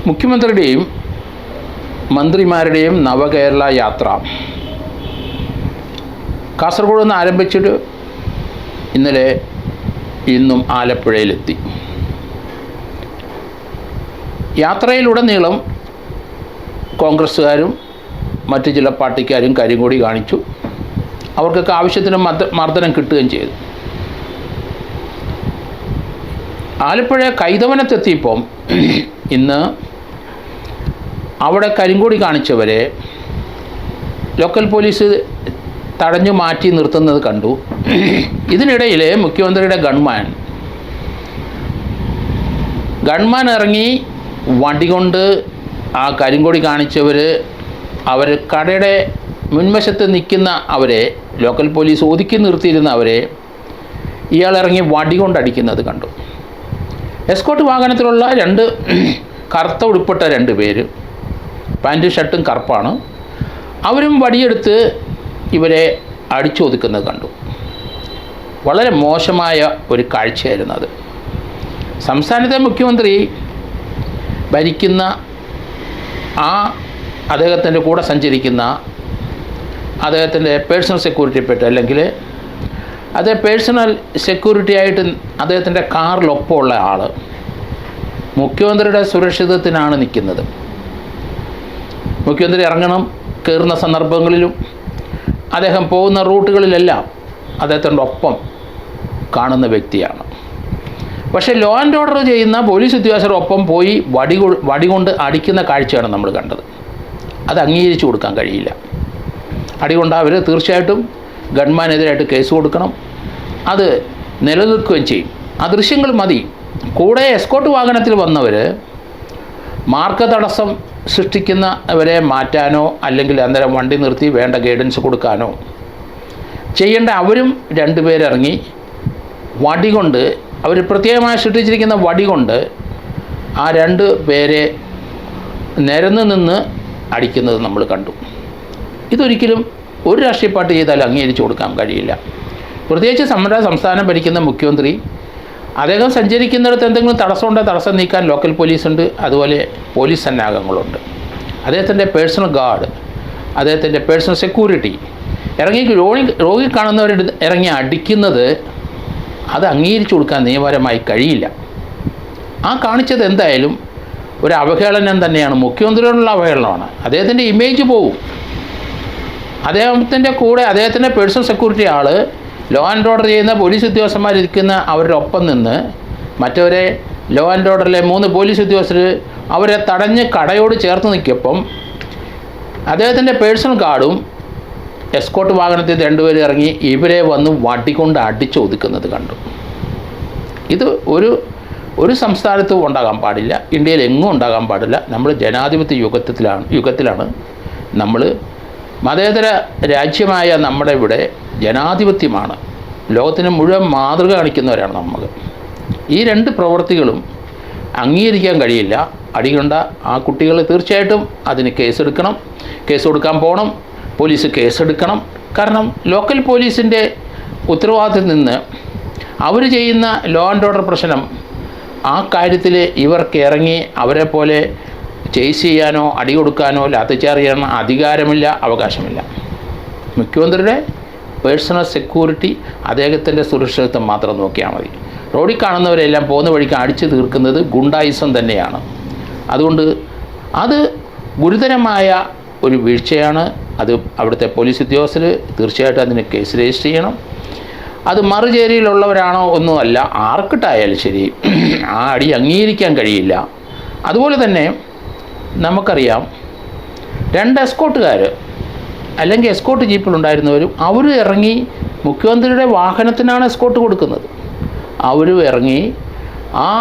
മുഖ്യമന്ത്രിയുടെയും മന്ത്രിമാരുടെയും നവകേരള യാത്ര കാസർഗോഡ് നിന്ന് ആരംഭിച്ചിട്ട് ഇന്നലെ ഇന്നും ആലപ്പുഴയിലെത്തി. യാത്രയിലുടനീളം കോൺഗ്രസ്സുകാരും മറ്റു ചില പാർട്ടിക്കാരും കരിങ്കൊടി കാണിച്ചു. അവർക്കൊക്കെ ആവശ്യത്തിന് മർദ്ദനം കിട്ടുകയും ചെയ്തു. ആലപ്പുഴ കൈതവനത്തെത്തിയപ്പം ഇന്ന് അവിടെ കരിങ്കൊടി കാണിച്ചവരെ ലോക്കൽ പോലീസ് തടഞ്ഞു മാറ്റി നിർത്തുന്നത് കണ്ടു. ഇതിനിടയിൽ മുഖ്യമന്ത്രിയുടെ ഗൺമാൻ ഇറങ്ങി വണ്ടി കൊണ്ട് ആ കരിങ്കൊടി അവർ കടയുടെ മുൻവശത്ത് നിൽക്കുന്ന അവരെ, ലോക്കൽ പോലീസ് ഒതുക്കി നിർത്തിയിരുന്ന അവരെ ഇയാളിറങ്ങി വടി കൊണ്ടടിക്കുന്നത് കണ്ടു. എസ്കോട്ട് വാഹനത്തിലുള്ള രണ്ട് കറുത്ത ഉടുപ്പിട്ട 2 പേര്, പാൻറ്റും ഷർട്ടും കറുപ്പാണ്, അവരും വടിയെടുത്ത് ഇവരെ അടിച്ചൊതുക്കുന്നത് കണ്ടു. വളരെ മോശമായ ഒരു കാഴ്ചയായിരുന്നു അത്. സംസ്ഥാനത്തെ മുഖ്യമന്ത്രി ഭരിക്കുന്ന അദ്ദേഹത്തിൻ്റെ കൂടെ സഞ്ചരിക്കുന്ന അദ്ദേഹത്തിൻ്റെ പേഴ്സണൽ സെക്യൂരിറ്റി പെട്ട്, അല്ലെങ്കിൽ അത് പേഴ്സണൽ സെക്യൂരിറ്റി ആയിട്ട് അദ്ദേഹത്തിൻ്റെ കാറിലൊപ്പമുള്ള ആൾ മുഖ്യമന്ത്രിയുടെ സുരക്ഷിതത്വത്തിനാണ് നിൽക്കുന്നത്. മുഖ്യമന്ത്രി ഇറങ്ങണം കയറുന്ന സന്ദർഭങ്ങളിലും അദ്ദേഹം പോകുന്ന റൂട്ടുകളിലെല്ലാം അദ്ദേഹത്തിൻ്റെ ഒപ്പം കാണുന്ന വ്യക്തിയാണ്. പക്ഷേ ലോ ആൻഡ് ഓർഡർ ചെയ്യുന്ന പോലീസ് ഉദ്യോഗസ്ഥരൊപ്പം പോയി വടി കൊണ്ട് അടിക്കുന്ന കാഴ്ചയാണ് നമ്മൾ കണ്ടത്. അത് അംഗീകരിച്ചു കൊടുക്കാൻ കഴിയില്ല. അടികൊണ്ട് അവർ തീർച്ചയായിട്ടും ഗൺമാനെതിരായിട്ട് കേസ് കൊടുക്കണം. അത് നിലനിൽക്കുകയും ചെയ്യും. ആ ദൃശ്യങ്ങൾ മതി. കൂടെ എസ്കോട്ട് വാഹനത്തിൽ വന്നവർ മാർഗ തടസ്സം സൃഷ്ടിക്കുന്നവരെ മാറ്റാനോ അല്ലെങ്കിൽ അന്നേരം വണ്ടി നിർത്തി വേണ്ട ഗൈഡൻസ് കൊടുക്കാനോ ചെയ്യേണ്ട അവരും 2 പേരിറങ്ങി വടി കൊണ്ട്, അവർ പ്രത്യേകമായി സൃഷ്ടിച്ചിരിക്കുന്ന വടി കൊണ്ട് ആ 2 പേരെ നിരന്ന് നിന്ന് അടിക്കുന്നത് നമ്മൾ കണ്ടു. ഇതൊരിക്കലും ഒരു രാഷ്ട്രീയ പാർട്ടി ചെയ്താൽ അംഗീകരിച്ചു കൊടുക്കാൻ കഴിയില്ല. പ്രത്യേകിച്ച് നമ്മുടെ സംസ്ഥാനം ഭരിക്കുന്ന മുഖ്യമന്ത്രി, അദ്ദേഹം സഞ്ചരിക്കുന്നിടത്ത് എന്തെങ്കിലും തടസ്സമുണ്ടെങ്കിൽ തടസ്സം നീക്കാൻ ലോക്കൽ പോലീസുണ്ട്, അതുപോലെ പോലീസ് സന്നാഹങ്ങളുണ്ട്. അദ്ദേഹത്തിൻ്റെ പേഴ്സണൽ ഗാർഡ്, അദ്ദേഹത്തിൻ്റെ പേഴ്സണൽ സെക്യൂരിറ്റി ഇറങ്ങി രോഗി കാണുന്നവർ ഇറങ്ങി അടിക്കുന്നത് അത് അംഗീകരിച്ചു കൊടുക്കാൻ നിയമപരമായി കഴിയില്ല. ആ കാണിച്ചത് എന്തായാലും ഒരു അവഹേളനം തന്നെയാണ്, മുഖ്യമന്ത്രിയോടുള്ള അവഹേളനമാണ്. അദ്ദേഹത്തിൻ്റെ ഇമേജ് പോവും. അദ്ദേഹത്തിൻ്റെ കൂടെ അദ്ദേഹത്തിൻ്റെ personal security all law and order ചെയ്യുന്ന പോലീസ് ഉദ്യോഗസ്ഥന്മാരിരിക്കുന്ന അവരുടെ ഒപ്പം നിന്ന് മറ്റവരെ ലോ ആൻഡ് ഓർഡറിലെ 3 പോലീസ് ഉദ്യോഗസ്ഥർ അവരെ തടഞ്ഞ് കടയോട് ചേർത്ത് നിൽക്കിയപ്പം അദ്ദേഹത്തിൻ്റെ പേഴ്സണൽ ഗാർഡും എസ്കോട്ട് വാഹനത്തിൽ 2 പേര് ഇറങ്ങി ഇവരെ വന്ന് വടികൊണ്ട് അടിച്ചൊതുക്കുന്നത് കണ്ടു. ഇത് ഒരു സംസ്ഥാനത്തും ഉണ്ടാകാൻ പാടില്ല, ഇന്ത്യയിൽ എങ്ങും ഉണ്ടാകാൻ പാടില്ല. നമ്മൾ ജനാധിപത്യ യുഗത്തിലാണ് നമ്മൾ. മതേതര രാജ്യമായ നമ്മുടെ ഇവിടെ ജനാധിപത്യമാണ്. ലോകത്തിന് മുഴുവൻ മാതൃക കാണിക്കുന്നവരാണ് നമ്മൾ. ഈ 2 പ്രവൃത്തികളും അംഗീകരിക്കാൻ കഴിയില്ല. അടികൊണ്ട ആ കുട്ടികൾ തീർച്ചയായിട്ടും അതിന് കേസെടുക്കണം, കേസ് കൊടുക്കാൻ പോകണം, പോലീസ് കേസെടുക്കണം. കാരണം ലോക്കൽ പോലീസിൻ്റെ ഉത്തരവാദിത്തത്തിൽ നിന്ന് അവർ ചെയ്യുന്ന ലോ ആൻഡ് ഓർഡർ പ്രശ്നം, ആ കാര്യത്തിൽ ഇവർക്ക് ഇറങ്ങി അവരെ പോലെ ചേസ് ചെയ്യാനോ അടി കൊടുക്കാനോ ലാത്തിച്ചാർജ് ചെയ്യാനോ അധികാരമില്ല, അവകാശമില്ല. മുഖ്യമന്ത്രിയുടെ പേഴ്സണൽ സെക്യൂരിറ്റി, അദ്ദേഹത്തിൻ്റെ സുരക്ഷിതത്വം മാത്രം നോക്കിയാൽ മതി. റോഡിൽ കാണുന്നവരെല്ലാം പോകുന്ന വഴിക്ക് അടിച്ചു തീർക്കുന്നത് ഗുണ്ടായിസം തന്നെയാണ്. അതുകൊണ്ട് അത് ഗുരുതരമായ ഒരു വീഴ്ചയാണ്. അത് അവിടുത്തെ പോലീസ് ഉദ്യോഗസ്ഥർ തീർച്ചയായിട്ടും അതിന് കേസ് രജിസ്റ്റർ ചെയ്യണം. അത് മറുചേരിയിലുള്ളവരാണോ ഒന്നുമല്ല, ആർക്കിട്ടായാലും ശരി ആ അടി അംഗീകരിക്കാൻ കഴിയില്ല. അതുപോലെ തന്നെ നമുക്കറിയാം 2 എസ്കോട്ടുകാർ അല്ലെങ്കിൽ എസ്കോട്ട് ജീപ്പിലുണ്ടായിരുന്നവരും അവർ ഇറങ്ങി മുഖ്യമന്ത്രിയുടെ വാഹനത്തിനാണ് എസ്കോട്ട് കൊടുക്കുന്നത്. അവരും ഇറങ്ങി ആ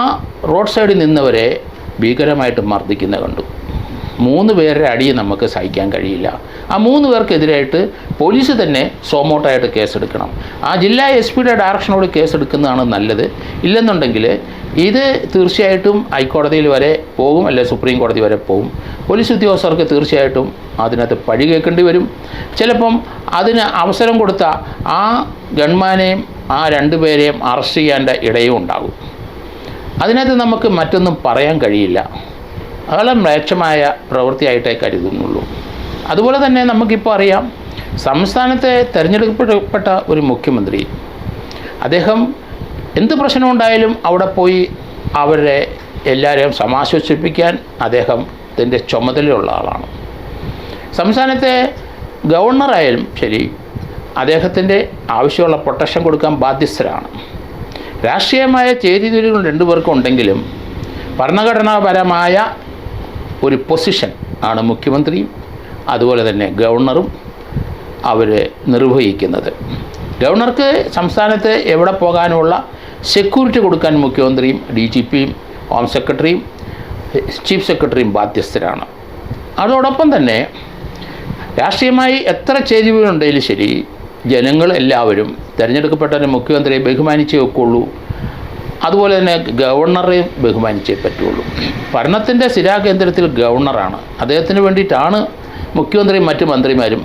റോഡ് സൈഡിൽ നിന്നവരെ ഭീകരമായിട്ട് മർദ്ദിക്കുന്നത് കണ്ടു. 3 പേരുടെ അടി നമുക്ക് സഹിക്കാൻ കഴിയില്ല. ആ 3 പേർക്കെതിരായിട്ട് പോലീസ് തന്നെ സോമോട്ടായിട്ട് കേസെടുക്കണം. ആ ജില്ലാ SP-യുടെ ഡയറക്ഷനോട് കേസെടുക്കുന്നതാണ് നല്ലത്. ഇല്ലെന്നുണ്ടെങ്കിൽ ഇത് തീർച്ചയായിട്ടും ഹൈക്കോടതിയിൽ വരെ പോകും, അല്ലെങ്കിൽ സുപ്രീം കോടതി വരെ പോകും. പോലീസ് ഉദ്യോഗസ്ഥർക്ക് തീർച്ചയായിട്ടും അതിനകത്ത് പഴി കേൾക്കേണ്ടി വരും. ചിലപ്പം അതിന് അവസരം കൊടുത്ത ആ ഗൺമാനെയും ആ 2 പേരെയും അറസ്റ്റ് ചെയ്യേണ്ട ഇടയും ഉണ്ടാകും. അതിനകത്ത് നമുക്ക് മറ്റൊന്നും പറയാൻ കഴിയില്ല. വളരെ മ്ലേച്ഛമായ പ്രവൃത്തിയായിട്ടേ കരുതുന്നുള്ളൂ. അതുപോലെ തന്നെ നമുക്കിപ്പോൾ അറിയാം, സംസ്ഥാനത്തെ തിരഞ്ഞെടുക്കപ്പെട്ട ഒരു മുഖ്യമന്ത്രി, അദ്ദേഹം എന്ത് പ്രശ്നമുണ്ടായാലും അവിടെ പോയി അവരെ എല്ലാവരെയും സമാശ്വസിപ്പിക്കാൻ അദ്ദേഹത്തിൻ്റെ ചുമതലയുള്ള ആളാണ്. സംസ്ഥാനത്തെ ഗവർണറായാലും ശരി, അദ്ദേഹത്തിൻ്റെ ആവശ്യമുള്ള പ്രൊട്ടക്ഷൻ കൊടുക്കാൻ ബാധ്യസ്ഥരാണ്. രാഷ്ട്രീയമായ ചേരിതിരിവുകൾ രണ്ടുപേർക്കും ഉണ്ടെങ്കിലും ഭരണഘടനാപരമായ ഒരു പൊസിഷൻ ആണ് മുഖ്യമന്ത്രിയും അതുപോലെ തന്നെ ഗവർണറും അവർ നിർവഹിക്കുന്നത്. ഗവർണർക്ക് സംസ്ഥാനത്ത് എവിടെ പോകാനുമുള്ള സെക്യൂരിറ്റി കൊടുക്കാൻ മുഖ്യമന്ത്രിയും DGPയും ഹോം സെക്രട്ടറിയും ചീഫ് സെക്രട്ടറിയും ബാധ്യസ്ഥരാണ്. അതോടൊപ്പം തന്നെ രാഷ്ട്രീയമായി എത്ര ചേരുവകളുണ്ടെങ്കിലും ശരി, ജനങ്ങൾ എല്ലാവരും തിരഞ്ഞെടുക്കപ്പെട്ട മുഖ്യമന്ത്രിയെ ബഹുമാനിച്ചേ വെക്കുള്ളൂ. അതുപോലെ തന്നെ ഗവർണറെ ബഹുമാനിച്ചേ പറ്റുള്ളൂ. ഭരണത്തിൻ്റെ സ്ഥിരാകേന്ദ്രത്തിൽ ഗവർണറാണ്. അദ്ദേഹത്തിന് വേണ്ടിയിട്ടാണ് മുഖ്യമന്ത്രിയും മറ്റ് മന്ത്രിമാരും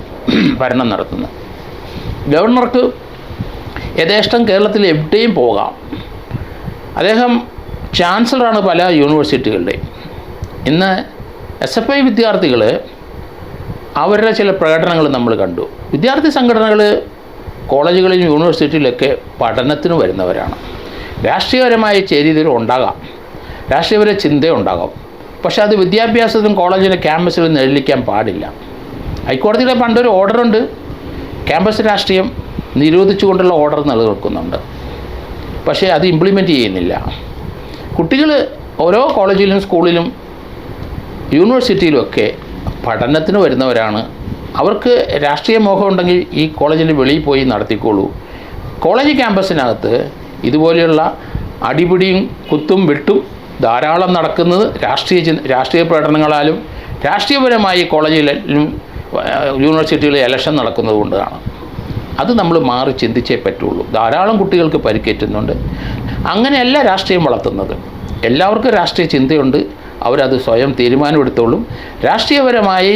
ഭരണം നടത്തുന്നത്. ഗവർണർക്ക് യഥേഷ്ടം കേരളത്തിൽ എവിടെയും പോകാം. അദ്ദേഹം ചാൻസലറാണ് പല യൂണിവേഴ്സിറ്റികളുടെയും. ഇന്ന് SFI വിദ്യാർത്ഥികൾ അവരുടെ ചില പ്രകടനങ്ങൾ നമ്മൾ കണ്ടു. വിദ്യാർത്ഥി സംഘടനകൾ കോളേജുകളിലും യൂണിവേഴ്സിറ്റിയിലൊക്കെ പഠനത്തിന് വരുന്നവരാണ്. രാഷ്ട്രീയപരമായ ചേരിതിരിവ് ഉണ്ടാകാം, രാഷ്ട്രീയപര ചിന്തയുണ്ടാകാം. പക്ഷേ അത് വിദ്യാഭ്യാസത്തിലും കോളേജിലെ ക്യാമ്പസിലും നിഴലിക്കാൻ പാടില്ല. ഹൈക്കോടതിയുടെ പണ്ടൊരു ഓർഡറുണ്ട്, ക്യാമ്പസ് രാഷ്ട്രീയം നിരോധിച്ചുകൊണ്ടുള്ള ഓർഡർ നിലനിൽക്കുന്നുണ്ട്. പക്ഷേ അത് ഇംപ്ലിമെൻറ്റ് ചെയ്യുന്നില്ല. കുട്ടികൾ ഓരോ കോളേജിലും സ്കൂളിലും യൂണിവേഴ്സിറ്റിയിലുമൊക്കെ പഠനത്തിന് വരുന്നവരാണ്. അവർക്ക് രാഷ്ട്രീയ മോഹം ഉണ്ടെങ്കിൽ ഈ കോളേജിൻ്റെ വെളിയിൽ പോയി നടത്തിക്കോളൂ. കോളേജ് ക്യാമ്പസിനകത്ത് ഇതുപോലെയുള്ള അടിപിടിയും കുത്തും വെട്ടും ധാരാളം നടക്കുന്നത് രാഷ്ട്രീയ പ്രകടനങ്ങളാലും രാഷ്ട്രീയപരമായി കോളേജിലും യൂണിവേഴ്സിറ്റികളിൽ ഇലക്ഷൻ നടക്കുന്നത് കൊണ്ടാണ്. അത് നമ്മൾ മാറി ചിന്തിച്ചേ പറ്റുള്ളൂ. ധാരാളം കുട്ടികൾക്ക് പരിക്കേറ്റുന്നുണ്ട്. അങ്ങനെയല്ല രാഷ്ട്രീയം വളർത്തുന്നത്. എല്ലാവർക്കും രാഷ്ട്രീയ ചിന്തയുണ്ട്, അവരത് സ്വയം തീരുമാനമെടുത്തോളും. രാഷ്ട്രീയപരമായി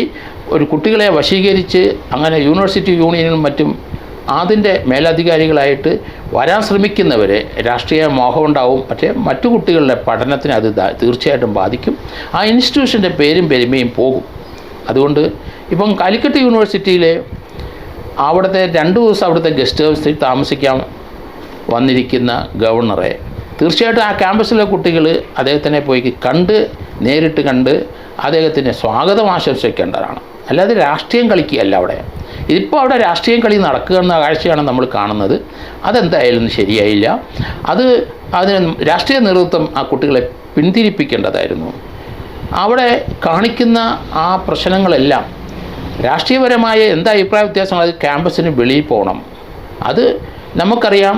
ഒരു കുട്ടികളെ വശീകരിച്ച് അങ്ങനെ യൂണിവേഴ്സിറ്റി യൂണിയനും മറ്റും അതിൻ്റെ മേലധികാരികളായിട്ട് വരാൻ ശ്രമിക്കുന്നവരെ രാഷ്ട്രീയ മോഹമുണ്ടാവും. പക്ഷേ മറ്റു കുട്ടികളുടെ പഠനത്തിന് അത് തീർച്ചയായിട്ടും ബാധിക്കും. ആ ഇൻസ്റ്റിറ്റ്യൂഷൻ്റെ പേരും പെരുമയും പോകും. അതുകൊണ്ട് ഇപ്പം കാലിക്കറ്റ് യൂണിവേഴ്സിറ്റിയിലെ അവിടുത്തെ 2 ദിവസം അവിടുത്തെ ഗസ്റ്റ് ഹൗസിൽ താമസിക്കാൻ വന്നിരിക്കുന്ന ഗവർണറെ തീർച്ചയായിട്ടും ആ ക്യാമ്പസിലെ കുട്ടികൾ അദ്ദേഹത്തിനെ പോയി നേരിട്ട് കണ്ട് അദ്ദേഹത്തിന് സ്വാഗതം ആശംസിക്കേണ്ടതാണ്. അല്ലാതെ രാഷ്ട്രീയം കളിക്കുകയല്ല അവിടെ. ഇതിപ്പോൾ അവിടെ രാഷ്ട്രീയം കളി നടക്കുക എന്ന കാഴ്ചയാണ് നമ്മൾ കാണുന്നത്. അതെന്തായാലും ശരിയായില്ല. അതിന് രാഷ്ട്രീയ നേതൃത്വം ആ കുട്ടികളെ പിന്തിരിപ്പിക്കേണ്ടതായിരുന്നു. അവിടെ കാണിക്കുന്ന ആ പ്രശ്നങ്ങളെല്ലാം രാഷ്ട്രീയപരമായ എന്താ അഭിപ്രായ വ്യത്യാസങ്ങൾ, അത് ക്യാമ്പസിന് വെളിയിൽ പോകണം. അത് നമുക്കറിയാം,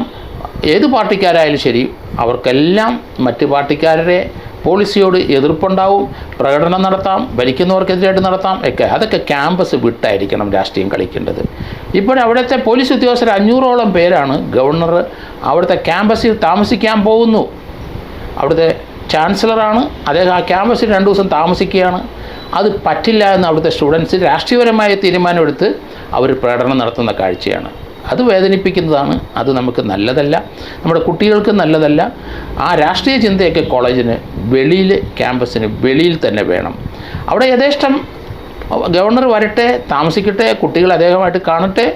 ഏത് പാർട്ടിക്കാരായാലും ശരി അവർക്കെല്ലാം മറ്റ് പാർട്ടിക്കാരുടെ പോളിസിയോട് എതിർപ്പുണ്ടാവും. പ്രകടനം നടത്താം, ഭരിക്കുന്നവർക്കെതിരായിട്ട് നടത്താം ഒക്കെ. അതൊക്കെ ക്യാമ്പസ് വിട്ടായിരിക്കണം രാഷ്ട്രീയം കളിക്കേണ്ടത്. ഇപ്പോഴവിടുത്തെ പോലീസ് ഉദ്യോഗസ്ഥർ 500ഓളം പേരാണ് ഗവർണർ അവിടുത്തെ ക്യാമ്പസിൽ താമസിക്കാൻ പോകുന്നു. അവിടുത്തെ ചാൻസലറാണ്, അദ്ദേഹം ആ ക്യാമ്പസിൽ 2 ദിവസം താമസിക്കുകയാണ്. അത് പറ്റില്ല എന്ന് അവിടുത്തെ സ്റ്റുഡൻസ് രാഷ്ട്രീയപരമായ തീരുമാനമെടുത്ത് അവർ പ്രകടനം നടത്തുന്ന കാഴ്ചയാണ്. അത് വേദനിപ്പിക്കുന്നതാണ്. അത് നമുക്ക് നല്ലതല്ല, നമ്മുടെ കുട്ടികൾക്ക് നല്ലതല്ല. ആ രാഷ്ട്രീയ ചിന്തയൊക്കെ കോളേജിന് വെളിയിൽ, ക്യാമ്പസിന് വെളിയിൽ തന്നെ വേണം. അവിടെ യഥേഷ്ടം ഗവർണർ വരട്ടെ, താമസിക്കട്ടെ, കുട്ടികൾ അദ്ദേഹമായിട്ട് കാണട്ടെ.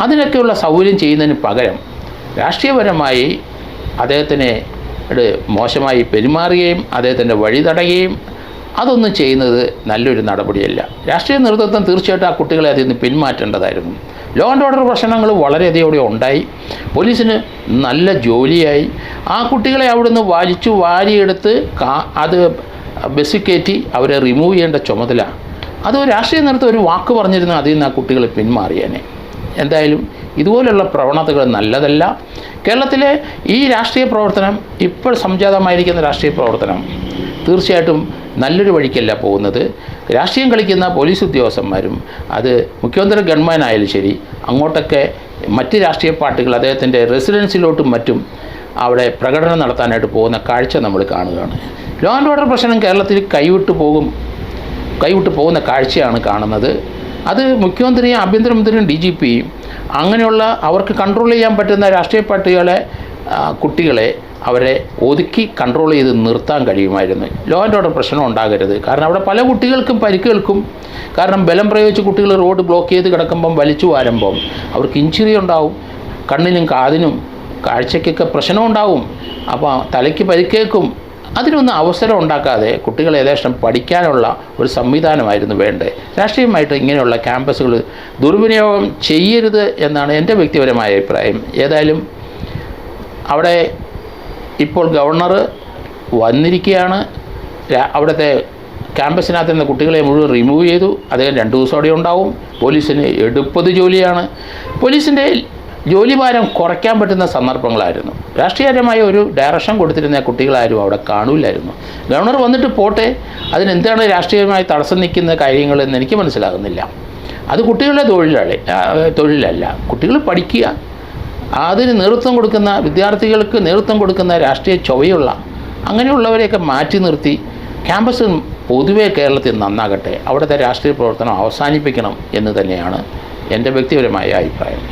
അതിനൊക്കെയുള്ള സൗകര്യം ചെയ്യുന്നതിന് പകരം രാഷ്ട്രീയപരമായി അദ്ദേഹത്തിനെ മോശമായി പെരുമാറുകയും അദ്ദേഹത്തിൻ്റെ വഴി തടയുകയും അതൊന്നും ചെയ്യുന്നത് നല്ലൊരു നടപടിയല്ല. രാഷ്ട്രീയ നേതൃത്വം തീർച്ചയായിട്ടും ആ കുട്ടികളെ അതിൽ നിന്ന് പിന്മാറ്റേണ്ടതായിരുന്നു. ലോ ആൻഡ് ഓർഡർ പ്രശ്നങ്ങൾ വളരെയധികം ഉണ്ടായി. പോലീസിന് നല്ല ജോലിയായി. ആ കുട്ടികളെ അവിടുന്ന് വലിച്ചു വാരിയെടുത്ത് അത് ബസ്സിൽ കയറ്റി അവരെ റിമൂവ് ചെയ്യേണ്ട ചുമതല അത് രാഷ്ട്രീയ നേതൃത്വം ഒരു വാക്ക് പറഞ്ഞിരുന്നു, അതിൽ നിന്ന് ആ കുട്ടികളെ പിന്മാറിയേനെ. എന്തായാലും ഇതുപോലുള്ള പ്രവണതകൾ നല്ലതല്ല. കേരളത്തിലെ ഈ രാഷ്ട്രീയ പ്രവർത്തനം, ഇപ്പോൾ സംജാതമായിരിക്കുന്ന രാഷ്ട്രീയ പ്രവർത്തനം തീർച്ചയായിട്ടും നല്ലൊരു വഴിക്കല്ല പോകുന്നത്. രാഷ്ട്രീയം കളിക്കുന്ന പോലീസ് ഉദ്യോഗസ്ഥന്മാരും അത് മുഖ്യമന്ത്രി ഗവൺമെൻറ്റായാലും ശരി അങ്ങോട്ടൊക്കെ മറ്റ് രാഷ്ട്രീയ പാർട്ടികൾ അദ്ദേഹത്തിൻ്റെ റെസിഡൻസിലോട്ടും മറ്റും അവിടെ പ്രകടനം നടത്താനായിട്ട് പോകുന്ന കാഴ്ച നമ്മൾ കാണുകയാണ്. ലോ ആൻഡ് ഓർഡർ പ്രശ്നം കേരളത്തിൽ കൈവിട്ട് പോകുന്ന കാഴ്ചയാണ് കാണുന്നത്. അത് മുഖ്യമന്ത്രിയും ആഭ്യന്തരമന്ത്രിയും DGPയും അങ്ങനെയുള്ള അവർക്ക് കൺട്രോൾ ചെയ്യാൻ പറ്റുന്ന രാഷ്ട്രീയ പാർട്ടികളെ കുട്ടികളെ അവരെ ഒതുക്കി കൺട്രോൾ ചെയ്ത് നിർത്താൻ കഴിയുമായിരുന്നു. ലോ ആൻഡ് ഓർഡർ പ്രശ്നം ഉണ്ടാകരുത്. കാരണം അവിടെ പല കുട്ടികൾക്കും പരിക്കേൽക്കും. കാരണം ബലം പ്രയോഗിച്ച് കുട്ടികൾ റോഡ് ബ്ലോക്ക് ചെയ്ത് കിടക്കുമ്പം വലിച്ചു വാരുമ്പം അവർക്ക് ഇഞ്ചുറി ഉണ്ടാവും. കണ്ണിനും കാതിനും കാഴ്ചയ്ക്കൊക്കെ പ്രശ്നം ഉണ്ടാവും. അപ്പോൾ തലയ്ക്ക് പരിക്കേൽക്കും. അതിനൊന്നും അവസരം ഉണ്ടാക്കാതെ കുട്ടികൾ യഥേഷ്ടം പഠിക്കാനുള്ള ഒരു സംവിധാനമായിരുന്നു വേണ്ടത്. രാഷ്ട്രീയമായിട്ട് ഇങ്ങനെയുള്ള ക്യാമ്പസുകൾ ദുർവിനിയോഗം ചെയ്യരുത് എന്നാണ് എൻ്റെ വ്യക്തിപരമായ അഭിപ്രായം. ഏതായാലും അവിടെ ഇപ്പോൾ ഗവർണർ വന്നിരിക്കുകയാണ്. അവിടുത്തെ ക്യാമ്പസിനകത്ത് നിന്ന് കുട്ടികളെ മുഴുവൻ റിമൂവ് ചെയ്തു. അദ്ദേഹം 2 ദിവസം അവിടെ ഉണ്ടാവും. പോലീസിന് എടുപ്പത് ജോലിയാണ്. പോലീസിൻ്റെ ജോലിഭാരം കുറയ്ക്കാൻ പറ്റുന്ന സന്ദർഭങ്ങളായിരുന്നു. രാഷ്ട്രീയപരമായ ഒരു ഡയറക്ഷൻ കൊടുത്തിരുന്ന കുട്ടികളാരും അവിടെ കാണൂലായിരുന്നു. ഗവർണർ വന്നിട്ട് പോട്ടെ, അതിനെന്താണ് രാഷ്ട്രീയമായി തടസ്സം നിൽക്കുന്ന കാര്യങ്ങളെന്ന് എനിക്ക് മനസ്സിലാകുന്നില്ല. അത് കുട്ടികളുടെ തൊഴിലല്ല. കുട്ടികൾ പഠിക്കുക, അതിന് നേതൃത്വം കൊടുക്കുന്ന വിദ്യാർത്ഥികൾക്ക് നേതൃത്വം കൊടുക്കുന്ന രാഷ്ട്രീയ ചൊവ്വയുള്ള അങ്ങനെയുള്ളവരെയൊക്കെ മാറ്റി നിർത്തി ക്യാമ്പസ് പൊതുവെ കേരളത്തിൽ നന്നാകട്ടെ, അവിടുത്തെ രാഷ്ട്രീയ പ്രവർത്തനം അവസാനിപ്പിക്കണം എന്ന് തന്നെയാണ് എൻ്റെ വ്യക്തിപരമായ അഭിപ്രായം.